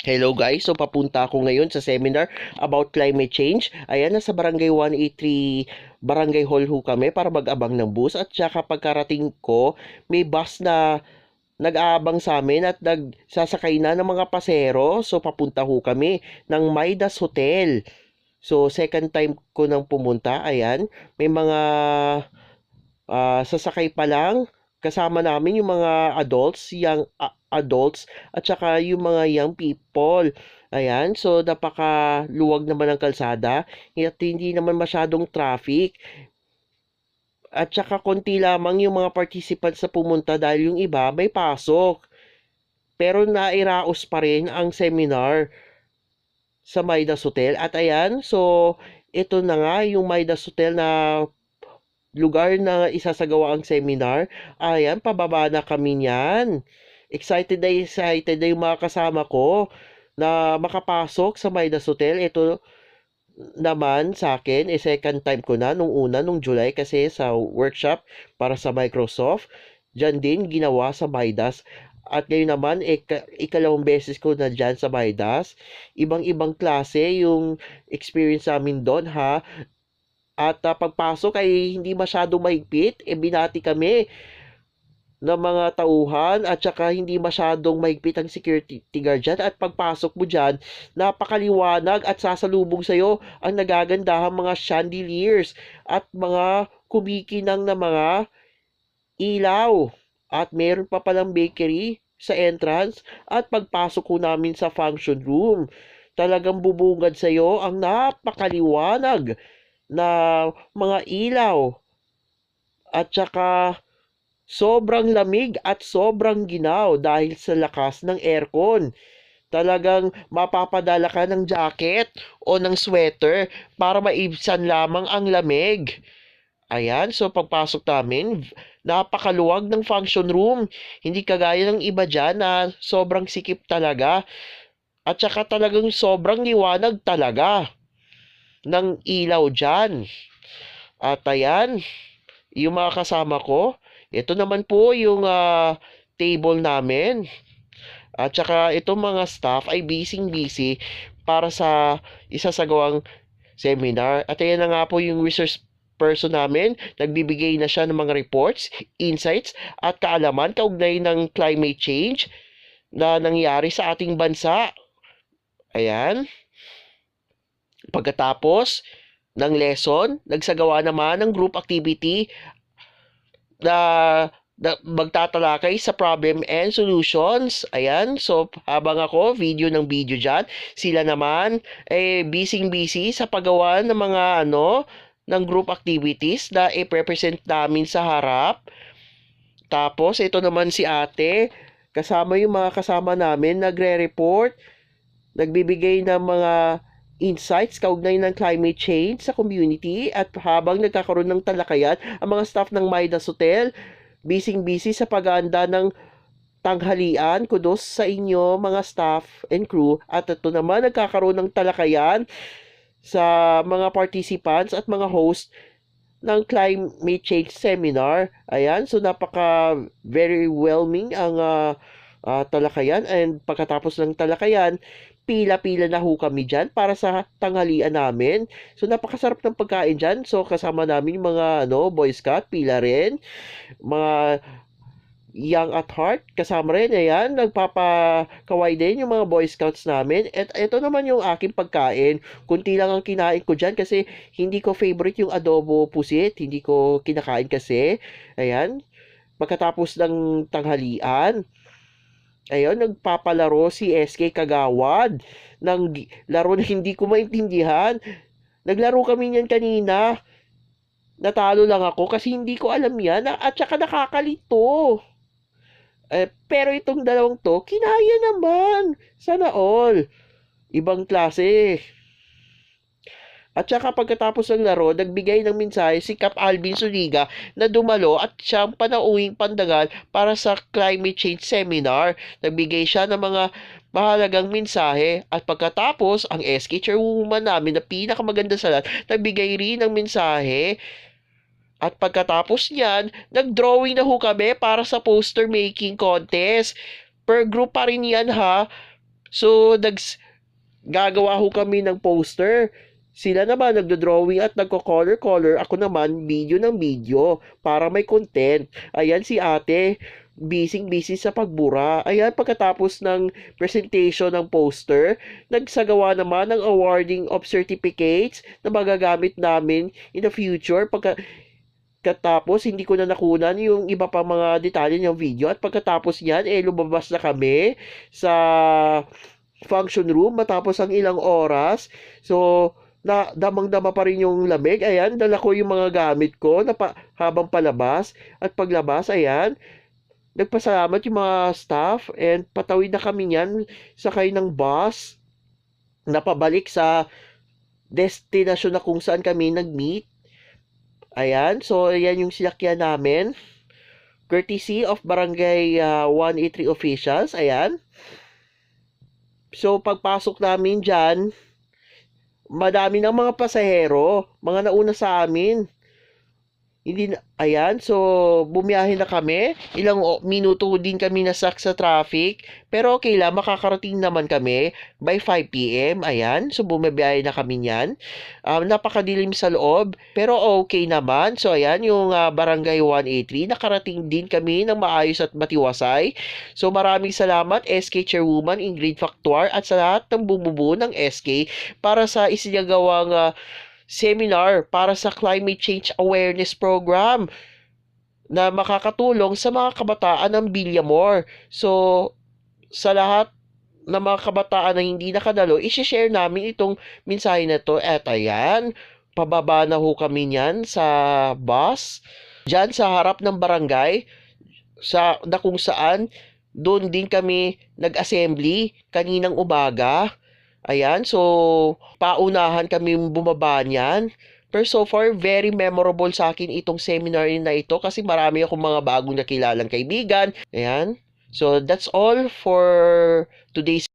Hello guys, so papunta ako ngayon sa seminar about climate change. Ayan, nasa Barangay 183 Barangay Hall ho kami para mag-abang ng bus. At saka pagkarating ko, may bus na nag-aabang sa amin at nagsasakay na ng mga pasero. So papunta ho kami ng Maidas Hotel. So second time ko nang pumunta, ayan, may mga sasakay pa lang. Kasama namin yung mga adults, young adults, at saka yung mga young people. Ayan, so napakaluwag naman ng kalsada at hindi naman masyadong traffic. At saka konti lamang yung mga participants na pumunta dahil yung iba may pasok. Pero nairaos pa rin ang seminar sa Midas Hotel. At ayan, so ito na nga yung Midas Hotel na lugar na isasagawa ang seminar. Ayan, pababa na kami niyan. Excited na yung mga kasama ko na makapasok sa Midas Hotel. Ito naman sa akin, second time ko na nung July kasi sa workshop para sa Microsoft. Diyan din ginawa sa Midas. At ngayon naman, ikalawang beses ko na dyan sa Midas. Ibang-ibang klase yung experience namin doon ha. At pagpasok ay hindi masyadong mahigpit. Binati kami ng mga tauhan at saka hindi masyadong mahigpit ang security guard dyan. At pagpasok mo dyan, napakaliwanag at sasalubong sa'yo ang nagagandahang mga chandeliers at mga kumikinang na mga ilaw. At meron pa palang bakery sa entrance at pagpasok ko namin sa function room. Talagang bubungad sa'yo ang napakaliwanag na mga ilaw at saka sobrang lamig at sobrang ginaw dahil sa lakas ng aircon. Talagang mapapadala ka ng jacket o ng sweater para maibsan lamang ang lamig. Ayan, so pagpasok namin, napakaluwag ng function room. Hindi kagaya ng iba dyan na sobrang sikip talaga. At saka talagang sobrang liwanag talaga ng ilaw dyan. At ayan, yung mga kasama ko, ito naman po yung table namin. At saka itong mga staff ay busy-busy para sa isasagawang seminar. At ayan na nga po yung research person namin. Nagbibigay na siya ng mga reports, insights, at kaalaman kaugnay ng climate change na nangyari sa ating bansa. Ayan. Pagkatapos ng lesson, nagsagawa naman ng group activity na magtatalakay sa problem and solutions. Ayan, so habang ako, video ng video dyan, sila naman, busy-busy sa paggawa ng mga ng group activities na i-represent namin sa harap. Tapos, ito naman si ate, kasama yung mga kasama namin, nagre-report, nagbibigay ng mga insights kaugnay ng climate change sa community at habang nagkakaroon ng talakayan, ang mga staff ng Midas Hotel, busy-busy sa pag-aanda ng tanghalian. Kudos sa inyo mga staff and crew. At ito naman, nagkakaroon ng talakayan sa mga participants at mga host ng climate change seminar. Ayan, so napaka very whelming ang talakayan and pagkatapos ng talakayan, pila-pila na ho kami dyan para sa tanghalian namin. So napakasarap ng pagkain dyan. So kasama namin yung mga Boy Scout, pila rin. Mga Young at Heart, kasama rin. Ayan, nagpapakaway din yung mga Boy Scouts namin. At ito naman yung aking pagkain. Kunti lang ang kinain ko dyan kasi hindi ko favorite yung adobo pusit. Hindi ko kinakain kasi. Ayan, pagkatapos ng tanghalian, ayun, nagpapalaro si SK Kagawad ng laro na hindi ko maintindihan. Naglaro kami niyan kanina. Natalo lang ako kasi hindi ko alam yan at saka nakakalito. Pero itong dalawang to, kinaya naman. Sana all. Ibang klase. At saka pagkatapos ng laro, nagbigay ng mensahe si Cap Alvin Zuniga na dumalo at siyang panauwing pandagal para sa climate change seminar. Nagbigay siya ng mga mahalagang mensahe at pagkatapos, ang SK chairwoman namin na pinakamaganda sa lahat, nagbigay rin ng mensahe. At pagkatapos niyan, nag-drawing na ho kami para sa poster making contest. Per group pa rin yan ha. So, gagawa ho kami ng poster. Sila naman nagdo-drawing at nagko-color-color. Ako naman, video ng video para may content. Ayan si ate, busy-busy sa pagbura. Ayan, pagkatapos ng presentation ng poster, nagsagawa naman ng awarding of certificates na magagamit namin in the future. Pagkatapos, hindi ko na nakunan yung iba pang mga detalye ng video. At pagkatapos yan, lumabas na kami sa function room matapos ang ilang oras. So, damang-dama pa rin yung lamig. Ayan, dala ko yung mga gamit ko habang palabas. At paglabas, ayan, nagpasalamat yung mga staff and patawid na kami niyan sakay ng bus na pabalik sa destinasyon na kung saan kami nag-meet. Ayan, so ayan yung sinakyan namin. Courtesy of Barangay 183 officials. Ayan. So, pagpasok namin dyan, madami ng mga pasahero, mga nauna sa amin. Hindi na, ayan, so bumiyahe na kami. Ilang minuto din kami nasak sa traffic. Pero okay lang, makakarating naman kami by 5 p.m. Ayan, so bumibiyahe na kami niyan. Napakadilim sa loob, pero okay naman. So ayan, yung Barangay 183, nakarating din kami ng maayos at matiwasay. So maraming salamat SK Chairwoman Ingrid Factuar at sa lahat ng bumubuo ng SK para sa isinagawang seminar para sa Climate Change Awareness Program na makakatulong sa mga kabataan ng Villamor. So, sa lahat ng mga kabataan na hindi nakadalo, isi-share namin itong mensahe na to. At ayan, pababa na ho kami niyan sa bus. Diyan sa harap ng barangay, na kung saan doon din kami nag-assembly kaninang umaga. Ayan, so paunahan kami bumaba niyan. Pero so far, very memorable sa akin itong seminar na ito kasi marami akong mga bagong nakilalang kaibigan. Ayan. So that's all for today's